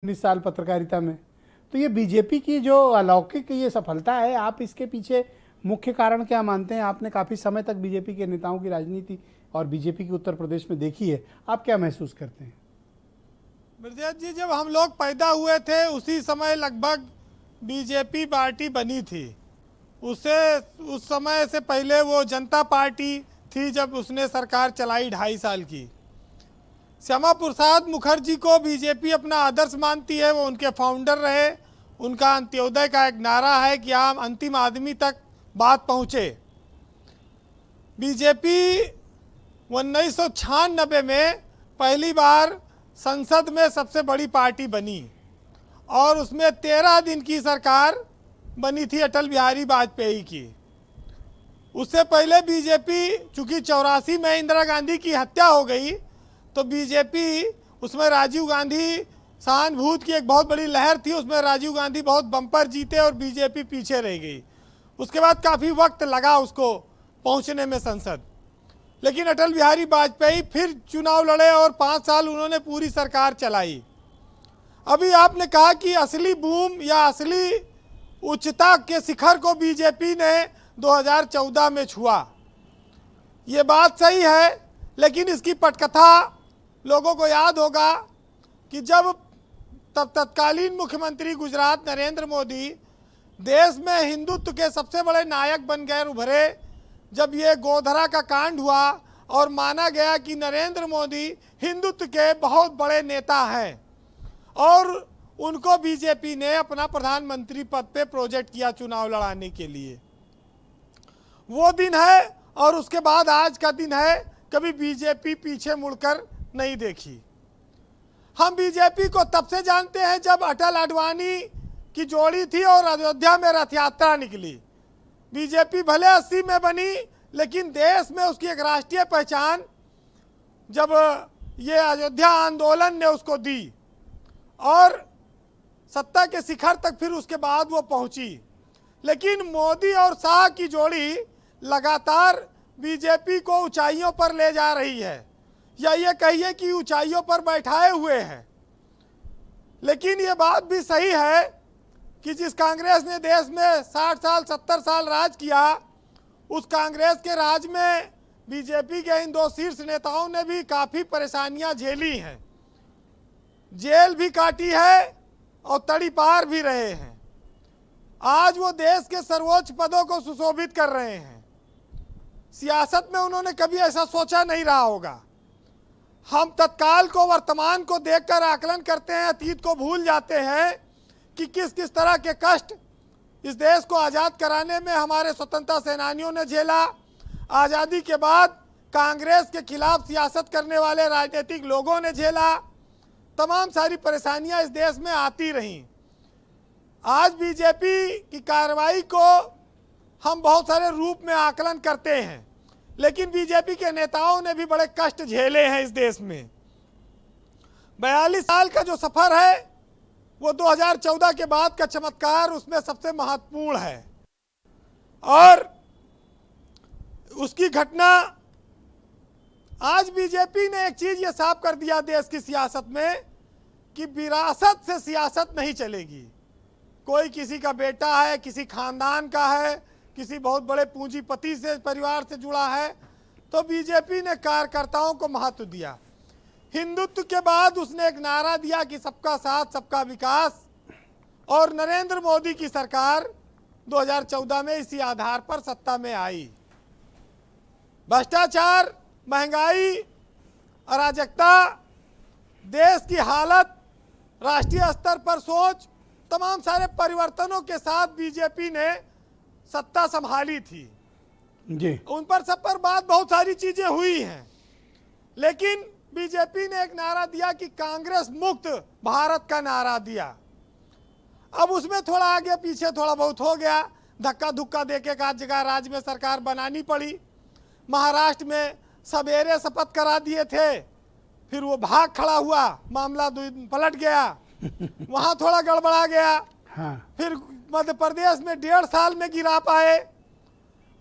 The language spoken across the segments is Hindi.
19 साल पत्रकारिता में। तो ये बीजेपी की जो अलौकिक ये सफलता है, आप इसके पीछे मुख्य कारण क्या मानते हैं? आपने काफ़ी समय तक बीजेपी के नेताओं की राजनीति और बीजेपी की उत्तर प्रदेश में देखी है, आप क्या महसूस करते हैं? ब्रजेश जी, जब हम लोग पैदा हुए थे उसी समय लगभग बीजेपी पार्टी बनी थी। उस समय से पहले वो जनता पार्टी थी जब उसने सरकार चलाई 2.5 साल की। श्यामा प्रसाद मुखर्जी को बीजेपी अपना आदर्श मानती है, वो उनके फाउंडर रहे। उनका अंत्योदय का एक नारा है कि हम अंतिम आदमी तक बात पहुँचे। बीजेपी 1996 में पहली बार संसद में सबसे बड़ी पार्टी बनी और उसमें 13 दिन की सरकार बनी थी अटल बिहारी वाजपेयी की। उससे पहले बीजेपी, चूंकि 84 में इंदिरा गांधी की हत्या हो गई, तो बीजेपी उसमें राजीव गांधी सहानुभूति की एक बहुत बड़ी लहर थी, उसमें राजीव गांधी बहुत बम्पर जीते और बीजेपी पीछे रह गई। उसके बाद काफ़ी वक्त लगा उसको पहुंचने में संसद। लेकिन अटल बिहारी वाजपेयी फिर चुनाव लड़े और 5 साल उन्होंने पूरी सरकार चलाई। अभी आपने कहा कि असली बूम या असली उच्चता के शिखर को बीजेपी ने 2014 में छुआ, ये बात सही है। लेकिन इसकी पटकथा लोगों को याद होगा कि जब तत्कालीन मुख्यमंत्री गुजरात नरेंद्र मोदी देश में हिंदुत्व के सबसे बड़े नायक बन गए, उभरे, जब ये गोधरा का कांड हुआ और माना गया कि नरेंद्र मोदी हिंदुत्व के बहुत बड़े नेता हैं और उनको बीजेपी ने अपना प्रधानमंत्री पद पे प्रोजेक्ट किया चुनाव लड़ाने के लिए, वो दिन है। और उसके बाद आज का दिन है, कभी बीजेपी पीछे मुड़कर नहीं देखी। हम बीजेपी को तब से जानते हैं जब अटल आडवाणी की जोड़ी थी और अयोध्या में रथ यात्रा निकली। बीजेपी भले 80 में बनी, लेकिन देश में उसकी एक राष्ट्रीय पहचान जब ये अयोध्या आंदोलन ने उसको दी और सत्ता के शिखर तक फिर उसके बाद वो पहुंची। लेकिन मोदी और शाह की जोड़ी लगातार बीजेपी को ऊंचाइयों पर ले जा रही है, या ये कहिए कि ऊंचाइयों पर बैठाए हुए हैं। लेकिन ये बात भी सही है कि जिस कांग्रेस ने देश में 60 साल 70 साल राज किया, उस कांग्रेस के राज में बीजेपी के इन 2 शीर्ष नेताओं ने भी काफ़ी परेशानियां झेली हैं, जेल भी काटी है और तड़ी पार भी रहे हैं। आज वो देश के सर्वोच्च पदों को सुशोभित कर रहे हैं। सियासत में उन्होंने कभी ऐसा सोचा नहीं रहा होगा। हम तत्काल को, वर्तमान को देखकर आकलन करते हैं, अतीत को भूल जाते हैं कि किस किस तरह के कष्ट इस देश को आज़ाद कराने में हमारे स्वतंत्रता सेनानियों ने झेला। आज़ादी के बाद कांग्रेस के खिलाफ सियासत करने वाले राजनीतिक लोगों ने झेला। तमाम सारी परेशानियां इस देश में आती रहीं। आज बीजेपी की कार्रवाई को हम बहुत सारे रूप में आकलन करते हैं, लेकिन बीजेपी के नेताओं ने भी बड़े कष्ट झेले हैं इस देश में। 42 साल का जो सफर है वो 2014 के बाद का चमत्कार उसमें सबसे महत्वपूर्ण है। और उसकी घटना, आज बीजेपी ने एक चीज ये साफ कर दिया देश की सियासत में कि विरासत से सियासत नहीं चलेगी। कोई किसी का बेटा है, किसी खानदान का है, किसी बहुत बड़े पूंजीपति से परिवार से जुड़ा है, तो बीजेपी ने कार्यकर्ताओं को महत्व दिया। हिंदुत्व के बाद उसने एक नारा दिया कि सबका साथ सबका विकास, और नरेंद्र मोदी की सरकार 2014 में इसी आधार पर सत्ता में आई। भ्रष्टाचार, महंगाई, अराजकता, देश की हालत, राष्ट्रीय स्तर पर सोच, तमाम सारे परिवर्तनों के साथ बीजेपी ने सत्ता संभाली थी जी। उन पर सब पर बात, बहुत सारी चीजें हुई हैं, लेकिन बीजेपी ने एक नारा दिया कि कांग्रेस मुक्त भारत का नारा दिया। अब उसमें थोड़ा आगे पीछे थोड़ा बहुत हो गया, धक्का धुक्का देके एक आध जगह राज्य में सरकार बनानी पड़ी। महाराष्ट्र में सवेरे शपथ करा दिए थे, फिर वो भाग खड़ा हुआ, मामला पलट गया, वहां थोड़ा गड़बड़ा गया। हाँ। फिर मध्य प्रदेश में 1.5 साल में गिरा पाए,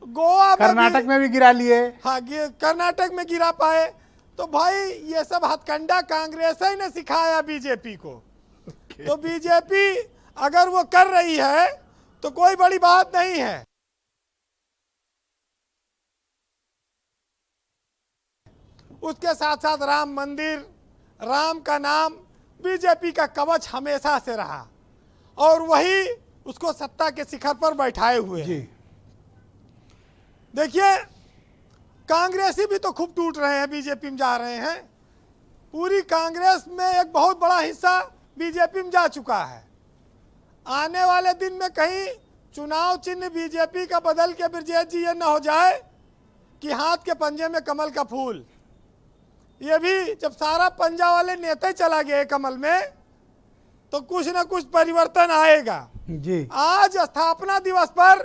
गोवा कर्नाटक में भी गिरा लिए। हाँ, कर्नाटक में गिरा पाए। तो भाई ये सब हथकंडा कांग्रेस ही ने सिखाया बीजेपी को। तो बीजेपी अगर वो कर रही है तो कोई बड़ी बात नहीं है। उसके साथ साथ राम मंदिर, राम का नाम बीजेपी का कवच हमेशा से रहा और वही उसको सत्ता के शिखर पर बैठाए हुए जी। हैं। देखिए, कांग्रेसी भी तो खूब टूट रहे हैं, बीजेपी में जा रहे हैं। पूरी कांग्रेस में एक बहुत बड़ा हिस्सा बीजेपी में जा चुका है। आने वाले दिन में कहीं चुनाव चिन्ह बीजेपी का बदल के ब्रजेश जी ये न हो जाए कि हाथ के पंजे में कमल का फूल। ये भी जब सारा पंजा वाले नेता ही चला गए कमल में तो कुछ ना कुछ परिवर्तन आएगा। जी। आज स्थापना दिवस पर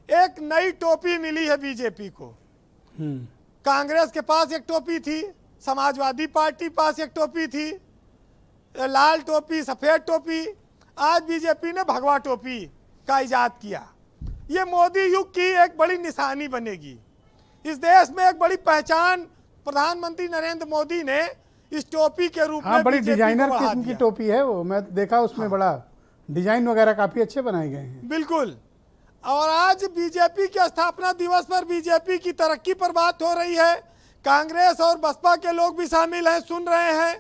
एक नई टोपी मिली है बीजेपी को। कांग्रेस के पास एक टोपी थी, समाजवादी पार्टी पास एक टोपी थी, लाल टोपी, सफेद टोपी। आज बीजेपी ने भगवा टोपी का इजाद किया। ये मोदी युग की एक बड़ी निशानी बनेगी। इस देश में एक बड़ी पहचान प्रधानमंत्री नरेंद्र मोदी ने इस टोपी के रूप में बड़ी बीजेपी डिजाइनर को बढ़ा किस्म की दिया। टोपी है वो, मैं देखा उसमें बड़ा डिजाइन वगैरह काफी अच्छे बनाए गए हैं। बिल्कुल। और आज बीजेपी के स्थापना दिवस पर बीजेपी की तरक्की पर बात हो रही है। कांग्रेस और बसपा के लोग भी शामिल हैं, सुन रहे हैं।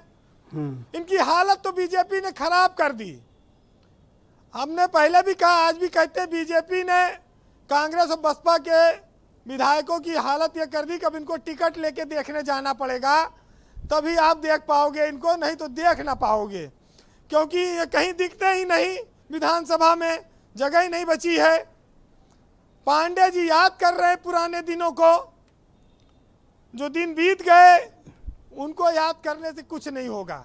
इनकी हालत तो बीजेपी ने खराब कर दी। हमने पहले भी कहा, आज भी कहते हैं, बीजेपी ने कांग्रेस और बसपा के विधायकों की हालत ये कर दी कि अब इनको टिकट लेके देखने जाना पड़ेगा, तभी आप देख पाओगे इनको, नहीं तो देख ना पाओगे, क्योंकि ये कहीं दिखते ही नहीं। विधानसभा में जगह ही नहीं बची है। पांडे जी याद कर रहे हैं पुराने दिनों को, जो दिन बीत गए उनको याद करने से कुछ नहीं होगा।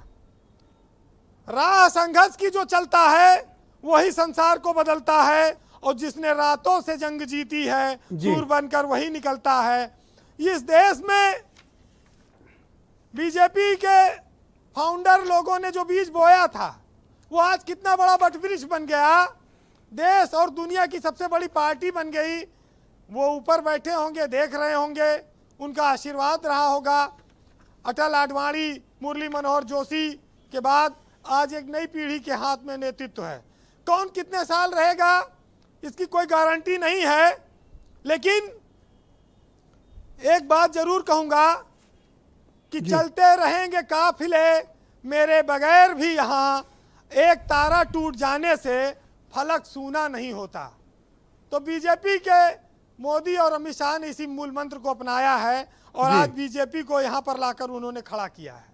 राह संघर्ष की जो चलता है वही संसार को बदलता है, और जिसने रातों से जंग जीती है सूर बनकर वही निकलता है। इस देश में बीजेपी के फाउंडर लोगों ने जो बीज बोया था वो आज कितना बड़ा वटवृक्ष बन गया, देश और दुनिया की सबसे बड़ी पार्टी बन गई। वो ऊपर बैठे होंगे, देख रहे होंगे, उनका आशीर्वाद रहा होगा। अटल आडवाणी, मुरली मनोहर जोशी के बाद आज एक नई पीढ़ी के हाथ में नेतृत्व है। कौन कितने साल रहेगा इसकी कोई गारंटी नहीं है, लेकिन एक बात जरूर कहूंगा कि चलते रहेंगे काफिले मेरे बगैर भी यहाँ, एक तारा टूट जाने से फलक सूना नहीं होता। तो बीजेपी के मोदी और अमित शाह ने इसी मूल मंत्र को अपनाया है और आज बीजेपी को यहाँ पर लाकर उन्होंने खड़ा किया है।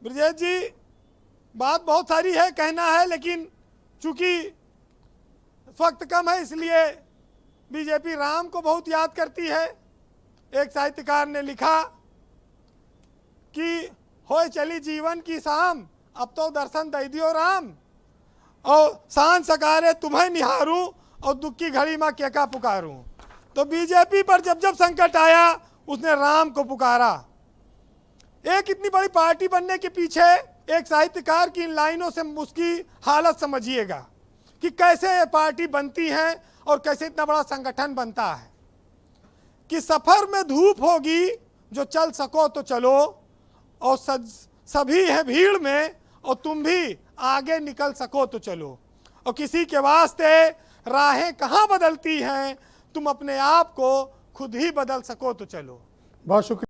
ब्रजेश जी, बात बहुत सारी है, कहना है, लेकिन चूंकि वक्त कम है इसलिए बीजेपी राम को बहुत याद करती है। एक साहित्यकार ने लिखा कि होए चली जीवन की शाम, अब तो दर्शन दे दियो राम, और सांझ सकारे तुम्हें निहारूं, और दुख की घड़ी में केका पुकारूं। तो बीजेपी पर जब जब संकट आया उसने राम को पुकारा। एक इतनी बड़ी पार्टी बनने के पीछे एक साहित्यकार की इन लाइनों से उसकी हालत समझिएगा कि कैसे ये पार्टी बनती है और कैसे इतना बड़ा संगठन बनता है। कि सफर में धूप होगी, जो चल सको तो चलो, और सभी है भीड़ में, और तुम भी आगे निकल सको तो चलो। और किसी के वास्ते राहें कहाँ बदलती हैं, तुम अपने आप को खुद ही बदल सको तो चलो। बहुत शुक्रिया।